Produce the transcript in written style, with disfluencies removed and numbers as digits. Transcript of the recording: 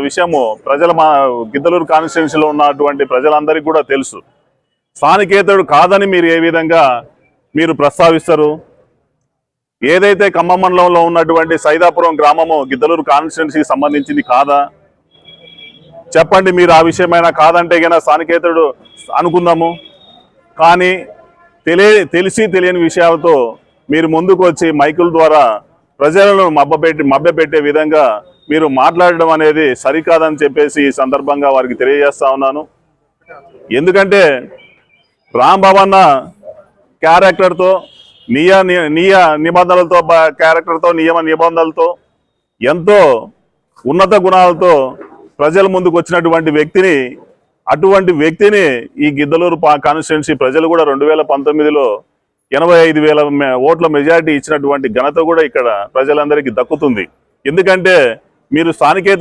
విషయము గిద్దలూరు కాన్స్టిట్యున్సీలో ఉన్నటువంటి ప్రజలందరికీ కూడా తెలుసు. స్థానికేతరుడు కాదని మీరు ఏ విధంగా మీరు ప్రస్తావిస్తారు? ఏదైతే ఖమ్మం మండలంలో ఉన్నటువంటి సైదాపురం గ్రామము గిద్దలూరు కాన్స్టిట్యున్సీకి సంబంధించింది కాదా? చెప్పండి. మీరు ఆ విషయమైనా కాదంటే గన స్థానికేతరుడు అనుకుందాము. కానీ తెలిసి తెలియని విషయాలతో మీరు ముందుకు వచ్చి మైకుల ద్వారా ప్రజలను మభ్యపెట్టే విధంగా మీరు మాట్లాడడం అనేది సరికాదని చెప్పేసి ఈ సందర్భంగా వారికి తెలియజేస్తా ఉన్నాను. ఎందుకంటే రాంబాబన్న క్యారెక్టర్తో నియమ నిబంధనలతో ఎంతో ఉన్నత గుణాలతో ప్రజల ముందుకు వచ్చినటువంటి వ్యక్తిని, అటువంటి వ్యక్తిని ఈ గిద్దలూరు కాన్స్టిట్యున్సీ ప్రజలు కూడా 2019లో 85,000 ఓట్ల మెజారిటీ ఇచ్చినటువంటి ఘనత కూడా ఇక్కడ ప్రజలందరికీ దక్కుతుంది. ఎందుకంటే మీరు స్థానికేతర